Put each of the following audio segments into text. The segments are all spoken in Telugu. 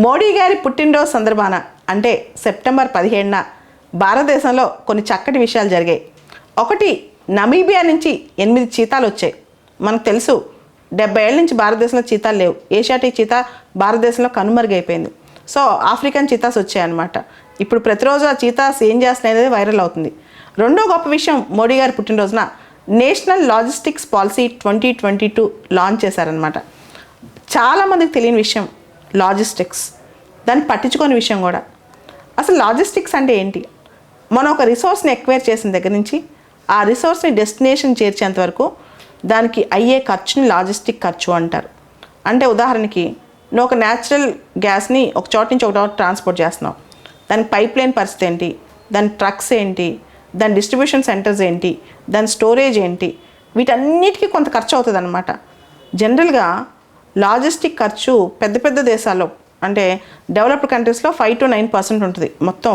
మోడీ గారి పుట్టినరోజు సందర్భాన అంటే సెప్టెంబర్ 17న భారతదేశంలో కొన్ని చక్కటి విషయాలు జరిగాయి. ఒకటి, నమీబియా నుంచి 8 చీతాలు వచ్చాయి. మనకు తెలుసు 70 ఏళ్ళ నుంచి భారతదేశంలో చీతాలు లేవు. ఏషియాటిక్ చీతా భారతదేశంలో కనుమరుగైపోయింది. సో ఆఫ్రికన్ చీతాస్ వచ్చాయన్నమాట. ఇప్పుడు ప్రతిరోజు ఆ చీతాస్ ఏం చేస్తున్నాయి అనేది వైరల్ అవుతుంది. రెండో గొప్ప విషయం, మోడీ గారి పుట్టినరోజున నేషనల్ లాజిస్టిక్స్ పాలసీ 2022 లాంచ్ చేశారనమాట. చాలామందికి తెలియని విషయం లాజిస్టిక్స్, దాన్ని పట్టించుకోని విషయం కూడా. అసలు లాజిస్టిక్స్ అంటే ఏంటి? మనం ఒక రిసోర్స్ని ఎక్వైర్ చేసిన దగ్గర నుంచి ఆ రిసోర్స్ని డెస్టినేషన్ చేర్చేంత వరకు దానికి అయ్యే ఖర్చుని లాజిస్టిక్ ఖర్చు అంటారు. అంటే ఉదాహరణకి నువ్వు ఒక న్యాచురల్ గ్యాస్ని ఒక చోట నుంచి ఒక చోట ట్రాన్స్పోర్ట్ చేస్తున్నావు. దానికి పైప్ లైన్ పరిస్థితి ఏంటి, దాని ట్రక్స్ ఏంటి, దాని డిస్ట్రిబ్యూషన్ సెంటర్స్ ఏంటి, దాని స్టోరేజ్ ఏంటి, వీటన్నిటికీ కొంత ఖర్చు అవుతుంది అనమాట. జనరల్గా లాజిస్టిక్ ఖర్చు పెద్ద పెద్ద దేశాల్లో అంటే డెవలప్డ్ కంట్రీస్లో 5 to 9% ఉంటుంది మొత్తం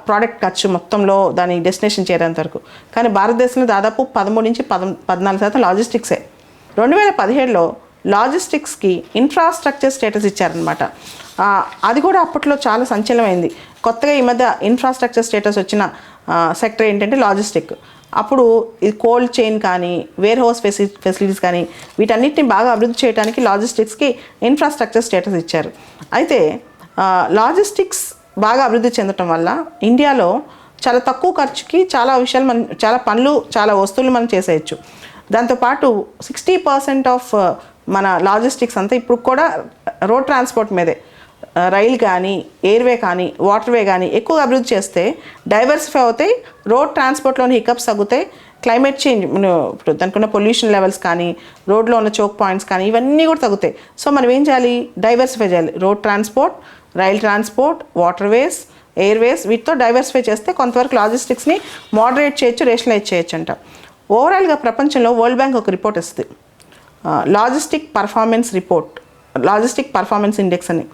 ప్రోడక్ట్ ఖర్చు మొత్తంలో దాని డెస్టినేషన్ చేరేంత వరకు. కానీ భారతదేశంలో దాదాపు 13 నుంచి 14% లాజిస్టిక్సే. 2017లో లాజిస్టిక్స్కి ఇన్ఫ్రాస్ట్రక్చర్ స్టేటస్ ఇచ్చారనమాట. అది కూడా అప్పట్లో చాలా సంచలనమైంది. కొత్తగా ఈ మధ్య ఇన్ఫ్రాస్ట్రక్చర్ స్టేటస్ వచ్చిన సెక్టర్ ఏంటంటే లాజిస్టిక్. అప్పుడు ఇది కోల్డ్ చైన్ కానీ వేర్ హౌస్ ఫెసిలిటీస్ కానీ వీటన్నిటిని బాగా అభివృద్ధి చేయడానికి లాజిస్టిక్స్కి ఇన్ఫ్రాస్ట్రక్చర్ స్టేటస్ ఇచ్చారు. అయితే లాజిస్టిక్స్ బాగా అభివృద్ధి చెందటం వల్ల ఇండియాలో చాలా తక్కువ ఖర్చుకి చాలా విషయాలు మనం చాలా పనులు చాలా వస్తువులు మనం చేసేయచ్చు. దాంతోపాటు 60% ఆఫ్ మన లాజిస్టిక్స్ అంతా ఇప్పుడు కూడా రోడ్ ట్రాన్స్పోర్ట్ మీదే. రైలు కానీ ఎయిర్వే కానీ వాటర్వే కానీ ఎక్కువగా అభివృద్ధి చేస్తే డైవర్సిఫై అవుతాయి, రోడ్ ట్రాన్స్పోర్ట్లోని హికప్స్ తగ్గుతాయి, క్లైమేట్ చేంజ్ ఇప్పుడు దానికి ఉన్న పొల్యూషన్ లెవెల్స్ కానీ రోడ్లో ఉన్న చోక్ పాయింట్స్ కానీ ఇవన్నీ కూడా తగ్గుతాయి. సో మనం ఏం చేయాలి, డైవర్సిఫై చేయాలి. Road transport, rail transport, waterways, Airways వీటితో డైవర్సిఫై చేస్తే కొంతవరకు లాజిస్టిక్స్ని మోడరేట్ చేయొచ్చు, రేషనలైజ్ చేయొచ్చు అంట. ఓవరాల్గా ప్రపంచంలో వరల్డ్ బ్యాంక్ ఒక రిపోర్ట్ ఇస్తుంది, logistic performance report, logistic performance index అని.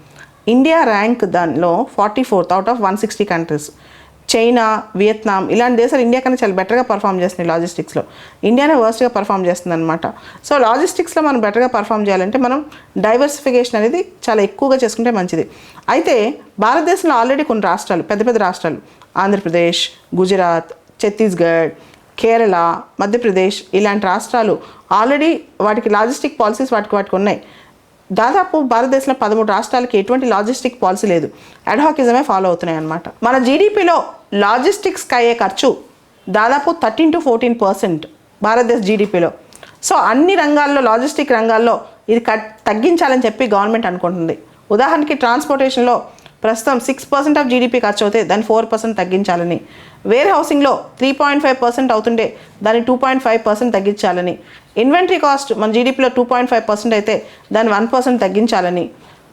ఇండియా ర్యాంక్ దానిలో 44th out of 160 countries. China, Vietnam ఇలాంటి దేశాలు ఇండియా కన్నా చాలా బెటర్గా పర్ఫామ్ చేస్తున్నాయి లాజిస్టిక్స్లో. ఇండియానే వర్స్ట్గా పర్ఫామ్ చేస్తుంది అనమాట. సో లాజిస్టిక్స్లో మనం బెటర్గా పర్ఫామ్ చేయాలంటే మనం డైవర్సిఫికేషన్ అనేది చాలా ఎక్కువగా చేసుకుంటే మంచిది. అయితే భారతదేశంలో ఆల్రెడీ కొన్ని రాష్ట్రాలు, పెద్ద పెద్ద రాష్ట్రాలు, ఆంధ్రప్రదేశ్, గుజరాత్, ఛత్తీస్గఢ్, కేరళ, మధ్యప్రదేశ్ ఇలాంటి రాష్ట్రాలు ఆల్రెడీ వాటికి లాజిస్టిక్ పాలసీస్ వాటికి ఉన్నాయి. దాదాపు భారతదేశంలో 13 రాష్ట్రాలకి ఎటువంటి లాజిస్టిక్ పాలసీ లేదు, అడ్హాకిజమే ఫాలో అవుతున్నాయి అన్నమాట. మన జీడిపిలో లాజిస్టిక్స్కి అయ్యే ఖర్చు దాదాపు 13 to 14% భారతదేశ జీడిపిలో. సో అన్ని రంగాల్లో లాజిస్టిక్ రంగాల్లో ఇది తగ్గించాలని చెప్పి గవర్నమెంట్ అనుకుంటుంది. ఉదాహరణకి ట్రాన్స్పోర్టేషన్లో ప్రస్తుతం 6% ఆఫ్ జీడిపి ఖర్చు అవుతే దాన్ని 4% తగ్గించాలని, వేర్ హౌసింగ్లో 3.5% అవుతుండే దాన్ని 2.5% తగ్గించాలని, ఇన్వెంటరీ కాస్ట్ మన జీడిపిలో 2.5% అయితే దాన్ని 1% తగ్గించాలని,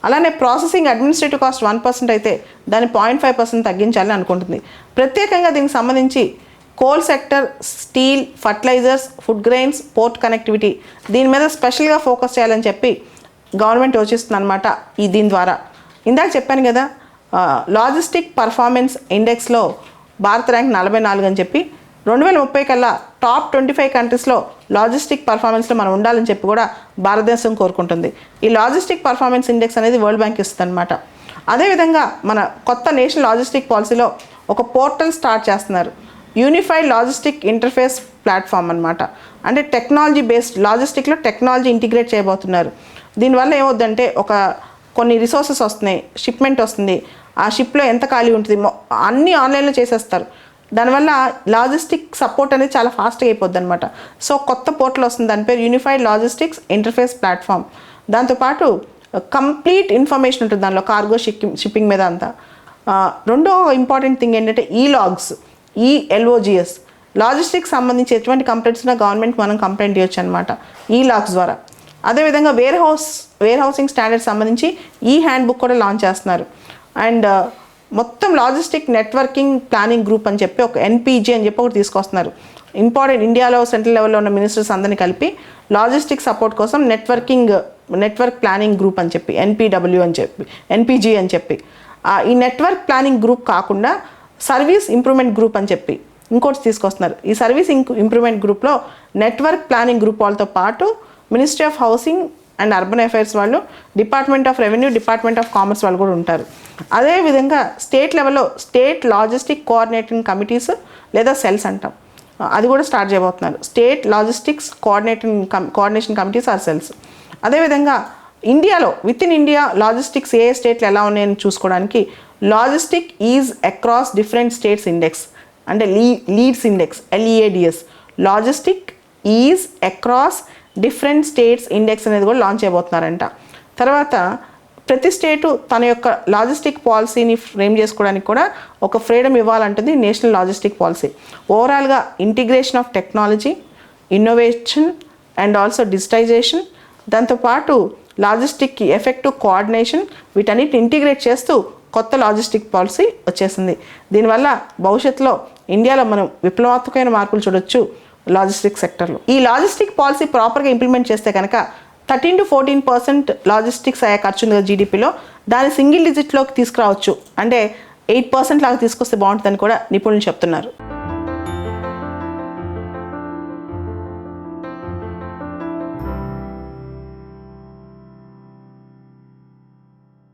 అలానే ప్రాసెసింగ్ అడ్మినిస్ట్రేటివ్ కాస్ట్ 1% అయితే దాన్ని 0.5% తగ్గించాలని అనుకుంటుంది. ప్రత్యేకంగా దీనికి సంబంధించి coal sector, steel, fertilisers, food grains, port connectivity దీని మీద స్పెషల్గా ఫోకస్ చేయాలని చెప్పి గవర్నమెంట్ యోచిస్తుంది అనమాట. దీని ద్వారా ఇందాక చెప్పాను కదా, లాజిస్టిక్ పర్ఫార్మెన్స్ ఇండెక్స్లో భారత ర్యాంక్ 44 అని చెప్పి 2030 కల్లా టాప్ 25 కంట్రీస్లో లాజిస్టిక్ పర్ఫార్మెన్స్లో మనం ఉండాలని చెప్పి కూడా భారతదేశం కోరుకుంటుంది. ఈ లాజిస్టిక్ పర్ఫార్మెన్స్ ఇండెక్స్ అనేది వరల్డ్ బ్యాంక్ ఇస్తుంది అనమాట. అదేవిధంగా మన కొత్త నేషనల్ లాజిస్టిక్ పాలసీలో ఒక పోర్టల్ స్టార్ట్ చేస్తున్నారు, యూనిఫైడ్ లాజిస్టిక్ ఇంటర్ఫేస్ ప్లాట్ఫామ్ అనమాట. అంటే టెక్నాలజీ బేస్డ్ లాజిస్టిక్లో టెక్నాలజీ ఇంటిగ్రేట్ చేయబోతున్నారు. దీనివల్ల ఏమవుద్దంటే కొన్ని రిసోర్సెస్ వస్తున్నాయి, షిప్మెంట్ వస్తుంది, ఆ షిప్లో ఎంత ఖాళీ ఉంటుంది అన్నీ ఆన్లైన్లో చేసేస్తారు. దానివల్ల లాజిస్టిక్ సపోర్ట్ అనేది చాలా ఫాస్ట్గా అయిపోద్ది అనమాట. సో కొత్త పోర్టల్ వస్తుంది, దాని పేరు యూనిఫైడ్ లాజిస్టిక్స్ ఇంటర్ఫేస్ ప్లాట్ఫామ్. దాంతోపాటు కంప్లీట్ ఇన్ఫర్మేషన్ ఉంటుంది దానిలో, కార్గో షిప్పింగ్ మీద అంతా. రెండో ఇంపార్టెంట్ థింగ్ ఏంటంటే ఈలాగ్స్, ELOGS, లాజిస్టిక్స్ సంబంధించి ఎటువంటి కంప్లైంట్స్ ఉన్నా గవర్నమెంట్ మనం కంప్లైంట్ చేయొచ్చు అనమాట ఈలాగ్స్ ద్వారా. అదేవిధంగా వేర్ హౌసింగ్ స్టాండర్డ్స్ సంబంధించి హ్యాండ్బుక్ కూడా లాంచ్ చేస్తున్నారు. అండ్ మొత్తం లాజిస్టిక్ నెట్వర్కింగ్ ప్లానింగ్ గ్రూప్ అని చెప్పి ఒక NPG అని చెప్పి ఒకటి తీసుకొస్తున్నారు. ఇంపార్టెంట్ ఇండియాలో సెంట్రల్ లెవెల్లో ఉన్న మినిస్టర్స్ అందరినీ కలిపి లాజిస్టిక్ సపోర్ట్ కోసం నెట్వర్క్ ప్లానింగ్ గ్రూప్ అని చెప్పి NPG అని చెప్పి ఈ నెట్వర్క్ ప్లానింగ్ గ్రూప్ కాకుండా సర్వీస్ ఇంప్రూవ్మెంట్ గ్రూప్ అని చెప్పి ఇంకోటి తీసుకొస్తున్నారు. ఈ సర్వీస్ ఇంప్రూవ్మెంట్ గ్రూప్లో నెట్వర్క్ ప్లానింగ్ గ్రూప్ వాళ్ళతో పాటు ministry of housing and urban affairs వాళ్ళు, department of revenue, department of commerce వాళ్ళు కూడా ఉంటారు. అదేవిధంగా స్టేట్ లెవెల్లో స్టేట్ లాజిస్టిక్ కోఆర్డినేటింగ్ కమిటీస్ లేదా సెల్స్ అంటాం, అది కూడా స్టార్ట్ చేయబోతున్నారు. State logistics coordination committees are cells. అదేవిధంగా ఇండియాలో విత్ ఇన్ ఇండియా లాజిస్టిక్స్ ఏ స్టేట్లు ఎలా ఉన్నాయని చూసుకోవడానికి logistic ease across different states index, అంటే leads index, LEADS, logistic ease across different states index అనేది కూడా లాంచ్ చేయబోతున్నారంట. తర్వాత ప్రతి స్టేటు తన యొక్క లాజిస్టిక్ పాలసీని ఫ్రేమ్ చేసుకోవడానికి కూడా ఒక ఫ్రీడమ్ ఇవ్వాలంటుంది నేషనల్ లాజిస్టిక్ పాలసీ. ఓవరాల్గా integration of technology, innovation and also digitisation, దాంతోపాటు లాజిస్టిక్ ఎఫెక్టివ్ కోఆర్డినేషన్, వీటన్నిటిని ఇంటిగ్రేట్ చేస్తూ కొత్త లాజిస్టిక్ పాలసీ వచ్చేసింది. దీనివల్ల భవిష్యత్తులో ఇండియాలో మనం విప్లవాత్మకమైన మార్పులు చూడొచ్చు లాజిస్టిక్ సెక్టర్లో. ఈ లాజిస్టిక్ పాలసీ ప్రాపర్గా ఇంప్లిమెంట్ చేస్తే కనుక 13 to 14% లాజిస్టిక్స్ అయ్యే ఖర్చు ఉంది కదా జీడిపిలో, దాన్ని సింగిల్ డిజిట్లోకి తీసుకురావచ్చు. అంటే 8% లాగా తీసుకొస్తే బాగుంటుందని కూడా నిపుణులు చెప్తున్నారు.